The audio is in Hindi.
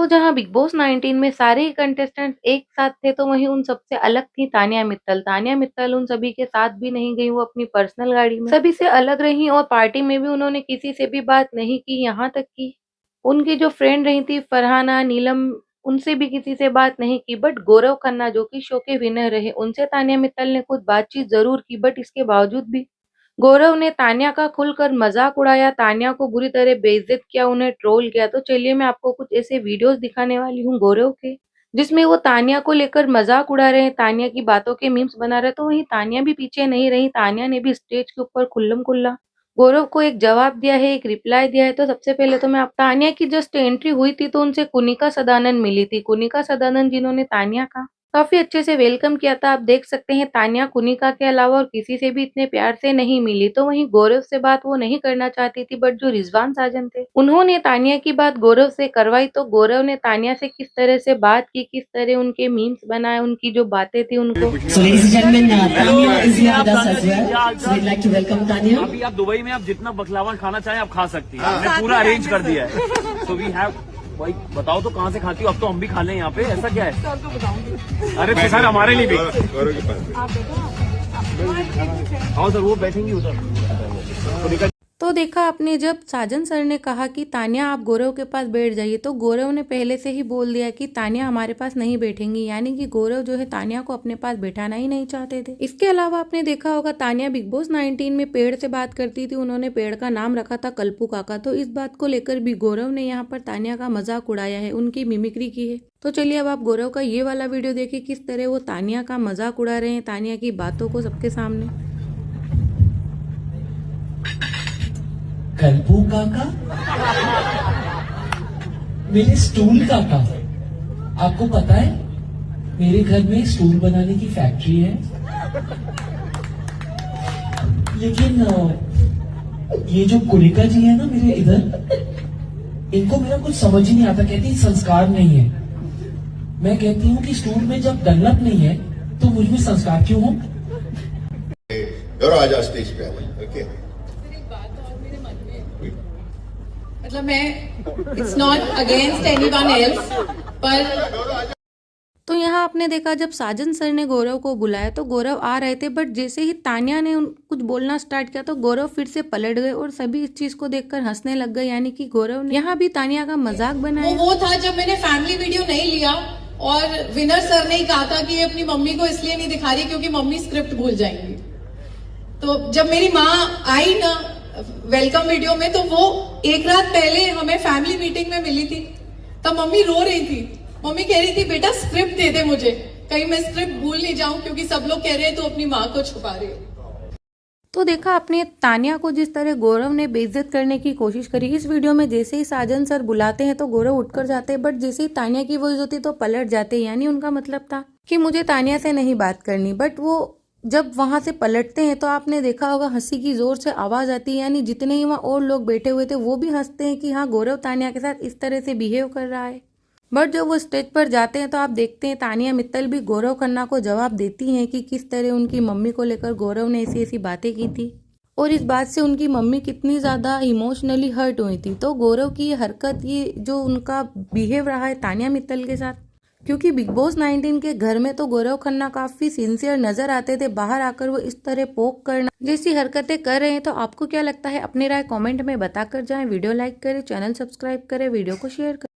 तो जहाँ बिग बॉस 19 में सारे ही कंटेस्टेंट्स एक साथ थे, तो वहीं उन सबसे अलग थी तान्या मित्तल। तान्या मित्तल उन सभी के साथ भी नहीं गई, वो अपनी पर्सनल गाड़ी में सभी से अलग रहीं और पार्टी में भी उन्होंने किसी से भी बात नहीं की। यहाँ तक कि उनकी जो फ्रेंड रही थी फरहाना, नीलम, उनसे भी किसी से बात नहीं की। बट गौरव खन्ना जो कि शो के विनर रहे, उनसे तान्या मित्तल ने कुछ बातचीत ज़रूर की, बट इसके बावजूद भी गौरव ने तान्या का खुलकर मजाक उड़ाया, तान्या को बुरी तरह बेइज्जत किया, उन्हें ट्रोल किया। तो चलिए मैं आपको कुछ ऐसे वीडियोस दिखाने वाली हूँ गौरव के, जिसमें वो तान्या को लेकर मजाक उड़ा रहे हैं, तान्या की बातों के मीम्स बना रहे हैं। तो वहीं तान्या भी पीछे नहीं रही, तान्या ने भी स्टेज के ऊपर खुल्लम खुल्ला गौरव को एक जवाब दिया है, एक रिप्लाई दिया है। तो सबसे पहले तो मैं आप तान्या की जस्ट एंट्री हुई थी तो उनसे कुनिका सदानंद मिली थी। कुनिका सदानंद जिन्होंने तान्या का काफी अच्छे से वेलकम किया था। आप देख सकते हैं तान्या कुनिका के अलावा और किसी से भी इतने प्यार से नहीं मिली। तो वहीं गौरव से बात वो नहीं करना चाहती थी, बट जो रिजवान साजन थे उन्होंने तान्या की बात गौरव से करवाई। तो गौरव ने तान्या से किस तरह से बात की, किस तरह उनके मीम्स बनाए, उनकी जो बातें थी उनको। So ladies and gentlemen, Tanya is here with us as well. So we'd like to welcome Tanya. अभी आप दुबई में आप जितना बकलावा खाना चाहें आप खा सकती हैं, हमने पूरा अरेंज कर दिया है। सो वी हैव, भाई बताओ तो कहाँ से खाती हो? अब तो हम भी खा लें यहाँ पे, ऐसा क्या है? सबको बताऊंगी। अरे तो सर हमारे लिए भी। हाँ सर वो बैठेंगी उधर। तो देखा आपने, जब साजन सर ने कहा कि तान्या आप गौरव के पास बैठ जाइए, तो गौरव ने पहले से ही बोल दिया कि तान्या हमारे पास नहीं बैठेंगी, यानी कि गौरव जो है तान्या को अपने पास बैठाना ही नहीं चाहते थे। इसके अलावा आपने देखा होगा तान्या बिग बॉस 19 में पेड़ से बात करती थी, उन्होंने पेड़ का नाम रखा था कल्पू काका। तो इस बात को लेकर भी गौरव ने यहाँ पर तान्या का मजाक उड़ाया है, उनकी मिमिक्री की है। तो चलिए अब आप गौरव का ये वाला वीडियो देखिए, किस तरह वो तान्या का मजाक उड़ा रहे हैं, तान्या की बातों को सबके सामने। कल्पू काका, मेरे स्टूल काका। आपको पता है मेरे घर में स्टूल बनाने की फैक्ट्री है, लेकिन ये जो कुनिका जी है ना मेरे इधर, इनको मेरा कुछ समझ ही नहीं आता। कहती संस्कार नहीं है। मैं कहती हूँ कि स्टूल में जब डनलप नहीं है तो मुझ में संस्कार क्यों हो? आजा स्टेज पे ओके। मतलब मैं it's not against anyone else, पर तो यहाँ आपने देखा जब साजन सर ने गौरव को बुलाया तो गौरव आ रहे थे, बट जैसे ही तान्या ने कुछ बोलना स्टार्ट किया तो गौरव फिर से पलट गए और सभी इस चीज को देखकर हंसने लग गए, यानी कि गौरव ने यहाँ भी तान्या का मजाक बनाया। वो था जब मैंने फैमिली वीडियो नहीं लिया और विनर सर ने कहा था कि ये अपनी मम्मी को इसलिए नहीं दिखा रही क्योंकि मम्मी स्क्रिप्ट भूल जाएंगी। तो जब मेरी माँ आई ना वेलकम वीडियो में, तो वो एक रात पहले हमें फैमिली मीटिंग में मिली थी, तब मम्मी रो रही थी। मम्मी कह रही थी बेटा स्क्रिप्ट दे दे मुझे, कहीं मैं स्क्रिप्ट भूल नहीं जाऊं क्योंकि सब लोग कह रहे हैं तो अपनी माँ को छुपा रही हो। तो देखा आपने तान्या को जिस तरह गौरव ने बेइज्जत करने की कोशिश करी। इस वीडियो में जैसे ही साजन सर बुलाते हैं तो गौरव उठकर जाते हैं, बट जैसे ही तान्या की वॉइस होती तो पलट जाते हैं, यानी उनका मतलब था कि मुझे तान्या से नहीं बात करनी। बट वो जब वहां से पलटते हैं तो आपने देखा होगा हंसी की जोर से आवाज आती है, यानी जितने ही वहां और लोग बैठे हुए थे वो भी हंसते हैं कि हाँ गौरव तान्या के साथ इस तरह से बिहेव कर रहा है। बट जब वो स्टेज पर जाते हैं तो आप देखते हैं तान्या मित्तल भी गौरव खन्ना को जवाब देती हैं कि किस तरह उनकी मम्मी को लेकर गौरव ने ऐसी ऐसी बातें की थी और इस बात से उनकी मम्मी कितनी ज्यादा इमोशनली हर्ट हुई थी। तो गौरव की ये हरकत, ये जो उनका बिहेव रहा है तान्या मित्तल के साथ, क्योंकि बिग बॉस 19 के घर में तो गौरव खन्ना काफी सिंसियर नजर आते थे, बाहर आकर वो इस तरह पोक करना जैसी हरकतें कर रहे हैं। तो आपको क्या लगता है? अपनी राय कमेंट में बताकर जाएं। वीडियो लाइक करें, चैनल सब्सक्राइब करें, वीडियो को शेयर करें।